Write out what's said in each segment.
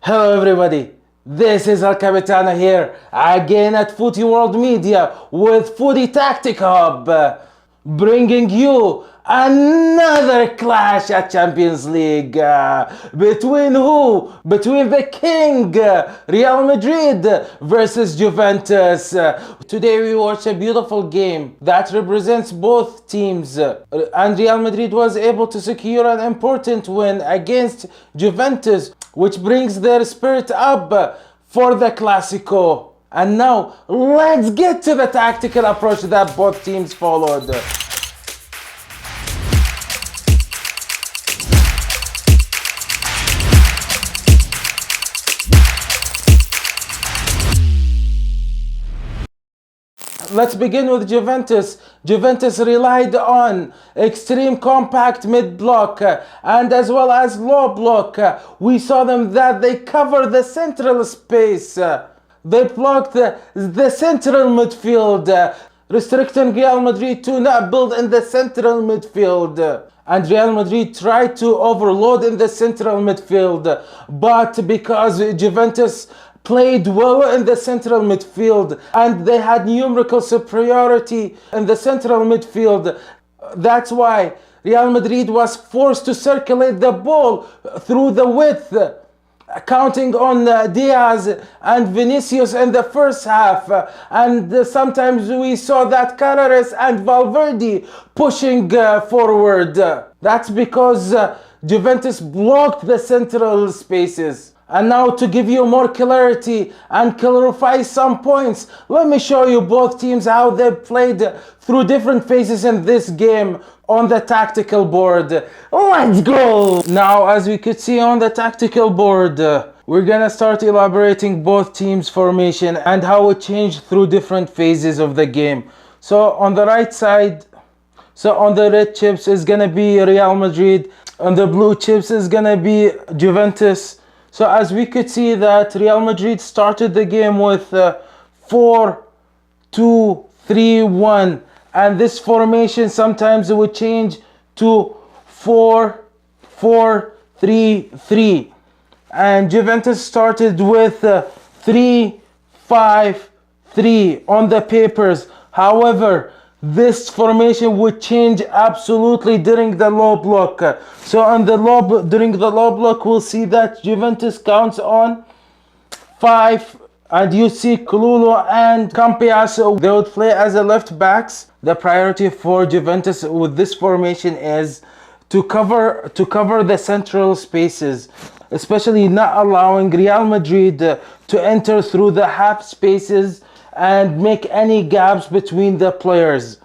Hello everybody, this is El Capitano here, again at Footy World Media with Footy Tactic Hub, bringing you another clash at Champions League. Between who? Between the king, Real Madrid versus Juventus. Today we watch a beautiful game that represents both teams, and Real Madrid was able to secure an important win against Juventus, which brings their spirit up for the Clasico. And now, let's get to the tactical approach that both teams followed. Let's begin with Juventus. Juventus relied on extreme compact mid-block and as well as low block. We saw them that they cover the central space. They blocked the central midfield, restricting Real Madrid to not build in the central midfield. And Real Madrid tried to overload in the central midfield, but because Juventus played well in the central midfield and they had numerical superiority in the central midfield, that's why Real Madrid was forced to circulate the ball through the width, counting on Diaz and Vinicius in the first half, and sometimes we saw that Carreras and Valverde pushing forward. That's because Juventus blocked the central spaces. And now, to give you more clarity and clarify some points, let me show you both teams how they played through different phases in this game on the tactical board. Let's go! Now, as we could see on the tactical board, we're gonna start elaborating both teams' formation and how it changed through different phases of the game. So on the right side, on the red chips is gonna be Real Madrid, on the blue chips is gonna be Juventus. So as we could see that Real Madrid started the game with 4-2-3-1, and this formation sometimes would change to 4-4-3-3, and Juventus started with 3-5-3 on the papers. However, this formation would change absolutely during the low block. So during the low block, we'll see that Juventus counts on 5, and you see Clulo and Campiaso, they would play as a left backs. The priority for Juventus with this formation is to cover the central spaces, especially not allowing Real Madrid to enter through the half spaces and make any gaps between the players.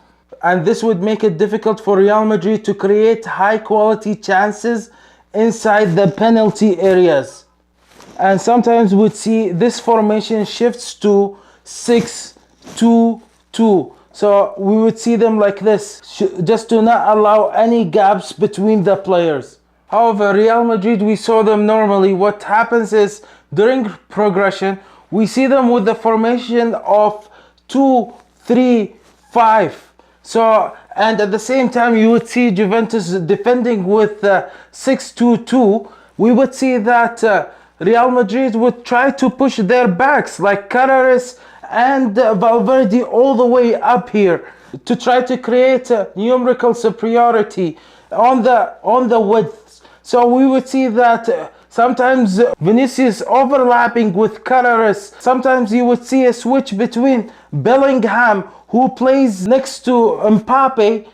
And this would make it difficult for Real Madrid to create high quality chances inside the penalty areas. And sometimes we'd see this formation shifts to 6-2-2. So we would see them like this, just to not allow any gaps between the players. However, Real Madrid, we saw them normally. What happens is during progression, we see them with the formation of 2-3-5. So, and at the same time, you would see Juventus defending with 6-2-2. We would see that Real Madrid would try to push their backs like Carreras and Valverde all the way up here to try to create numerical superiority on the width. So we would see that sometimes Vinicius overlapping with Carreras. Sometimes you would see a switch between Bellingham, who plays next to Mbappe,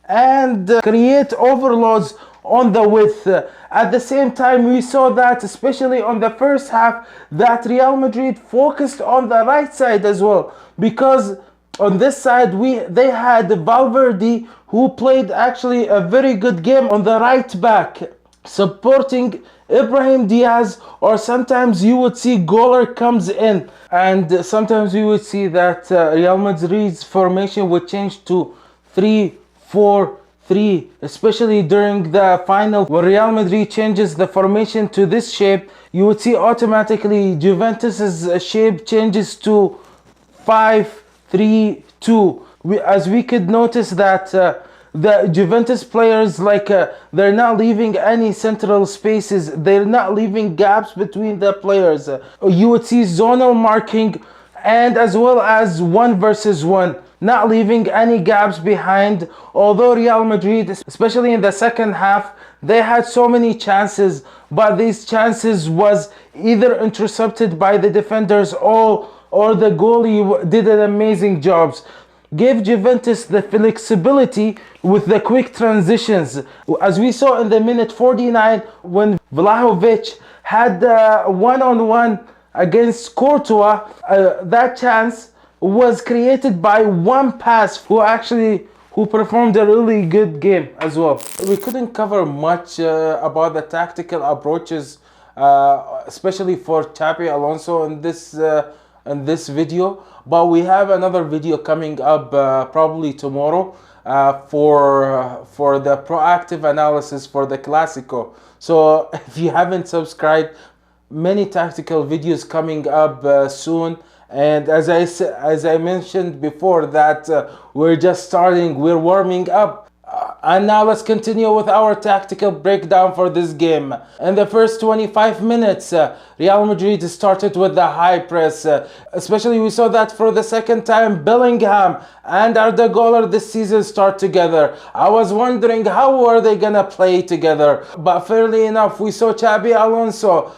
and create overloads on the width. At the same time, we saw that, especially on the first half, that Real Madrid focused on the right side as well, because on this side they had Valverde, who played actually a very good game on the right back, supporting Ibrahim Diaz, or sometimes you would see Guler comes in, and sometimes we would see that Real Madrid's formation would change to 3-4-3, especially during the final where Real Madrid changes the formation to this shape. You would see automatically Juventus's shape changes to 5-3-2. As we could notice that The Juventus players, like, they're not leaving any central spaces. They're not leaving gaps between the players. You would see zonal marking and as well as 1 versus 1, not leaving any gaps behind. Although Real Madrid, especially in the second half, they had so many chances, but these chances was either intercepted by the defenders or the goalie did an amazing job. Gave Juventus the flexibility with the quick transitions. As we saw in the minute 49 when Vlahovic had one-on-one against Courtois, that chance was created by one pass who performed a really good game as well. We couldn't cover much about the tactical approaches, especially for Xabi Alonso in this video, but we have another video coming up probably tomorrow for the proactive analysis for the Clásico. So if you haven't subscribed, many tactical videos coming up soon. And as I mentioned before, that we're just starting, we're warming up. And now let's continue with our tactical breakdown for this game. In the first 25 minutes, Real Madrid started with the high press. Especially we saw that for the second time, Bellingham and Arda Güler this season start together. I was wondering how are they gonna play together. But fairly enough, we saw Xabi Alonso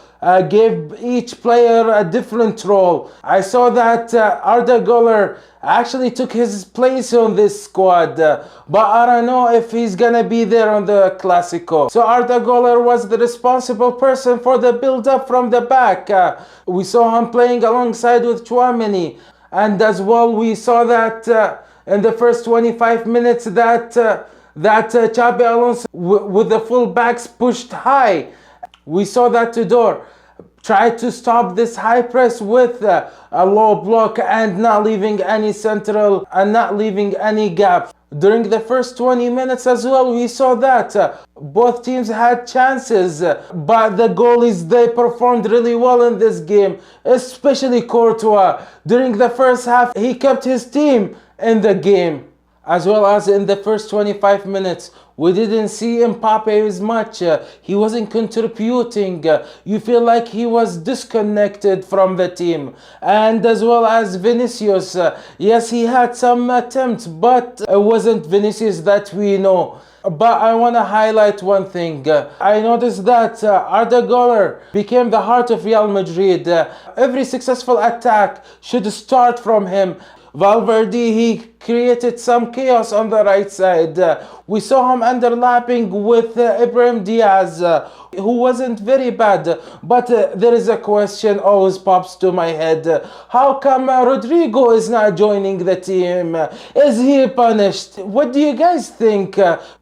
gave each player a different role. I saw that Arda Güler actually took his place on this squad, but I don't know if he's gonna be there on the Clásico. So Arda Güler was the responsible person for the build-up from the back. We saw him playing alongside with Tchouaméni, and as well we saw that in the first 25 minutes that Xabi Alonso with the full backs pushed high. We saw that Tudor tried to stop this high press with a low block and not leaving any central and not leaving any gap. During the first 20 minutes as well, we saw that both teams had chances, but the goalies, they performed really well in this game, especially Courtois. During the first half, he kept his team in the game. As well as in the first 25 minutes, we didn't see Mbappe as much. He wasn't contributing. You feel like he was disconnected from the team. And as well as Vinicius. Yes, he had some attempts, but it wasn't Vinicius that we know. But I want to highlight one thing. I noticed that Arda Güler became the heart of Real Madrid. Every successful attack should start from him. Valverde, he created some chaos on the right side. We saw him underlapping with Ibrahim Diaz, who wasn't very bad. But there is a question always pops to my head. How come Rodrigo is not joining the team? Is he punished? What do you guys think?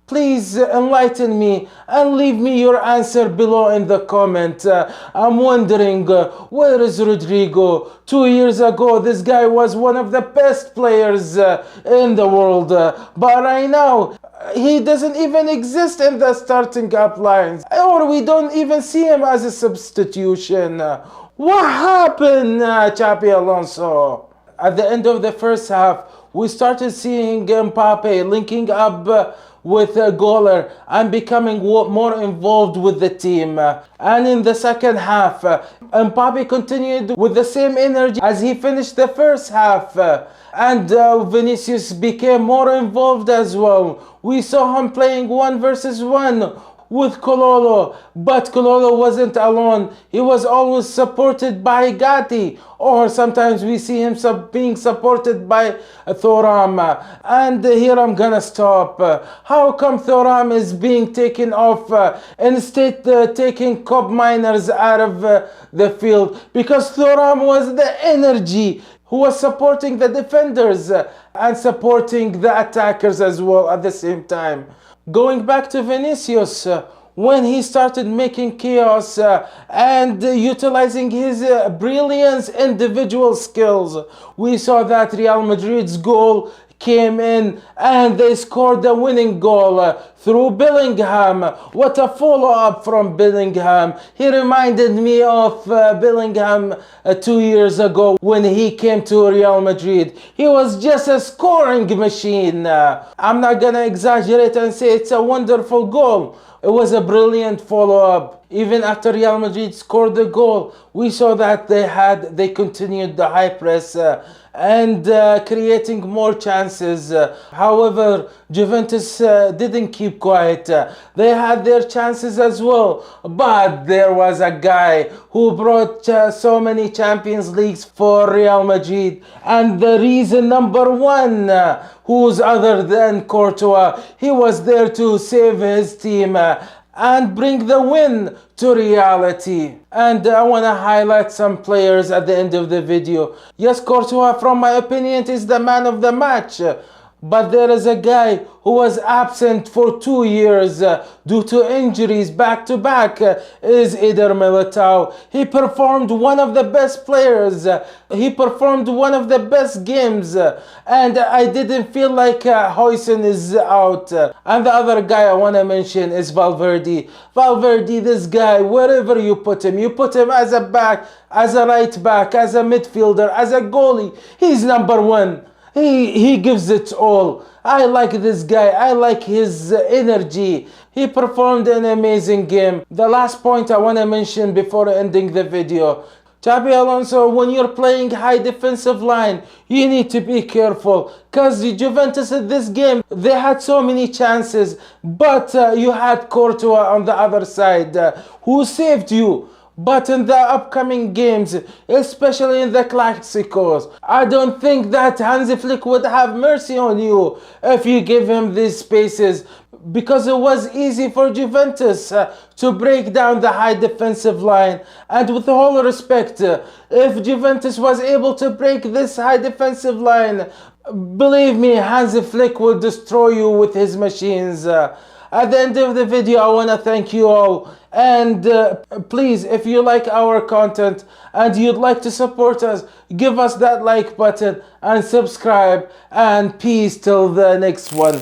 Please enlighten me and leave me your answer below in the comment. I'm wondering, where is Rodrigo? 2 years ago, this guy was one of the best players in the world. But right now, he doesn't even exist in the starting up lines. Or we don't even see him as a substitution. What happened, Xabi Alonso? At the end of the first half, we started seeing Mbappe linking up with Guler and becoming more involved with the team. And in the second half, Mbappe continued with the same energy as he finished the first half. And Vinicius became more involved as well. We saw him playing 1 versus 1 with Kololo, but Kololo wasn't alone. He was always supported by Gatti, or sometimes we see him being supported by Thuram. And here I'm gonna stop. How come Thuram is being taken off instead taking Cobb Miners out of the field? Because Thuram was the energy who was supporting the defenders and supporting the attackers as well at the same time. Going back to Vinicius, when he started making chaos and utilizing his brilliance individual skills, we saw that Real Madrid's goal came in and they scored the winning goal through Bellingham. What a follow-up from Bellingham. He reminded me of Bellingham 2 years ago when he came to Real Madrid. He was just a scoring machine. I'm not gonna exaggerate and say it's a wonderful goal. It was a brilliant follow-up. Even after Real Madrid scored the goal, we saw that they continued the high press and creating more chances. However, Juventus didn't keep quiet. They had their chances as well, but there was a guy who brought so many Champions Leagues for Real Madrid, and the reason number one, who's other than Courtois. He was there to save his team and bring the win to reality. And I want to highlight some players at the end of the video. Yes, Courtois, from my opinion, is the man of the match. But there is a guy who was absent for 2 years due to injuries back to back, is Eder Militao. He performed one of the best players. He performed one of the best games. And I didn't feel like Huijsen is out. And the other guy I want to mention is Valverde. Valverde, this guy, wherever you put him as a back, as a right back, as a midfielder, as a goalie, he's number one. He gives it all. I like this guy. I like his energy. He performed an amazing game. The last point I want to mention before ending the video. Xabi Alonso, when you're playing high defensive line, you need to be careful. Because Juventus in this game, they had so many chances. But you had Courtois on the other side who saved you. But in the upcoming games, especially in the Clásicos, I don't think that Hansi Flick would have mercy on you if you give him these spaces, because it was easy for Juventus to break down the high defensive line. And with all respect, if Juventus was able to break this high defensive line, believe me, Hansi Flick will destroy you with his machines. At the end of the video, I want to thank you all. And please, if you like our content and you'd like to support us, give us that like button and subscribe. And peace till the next one.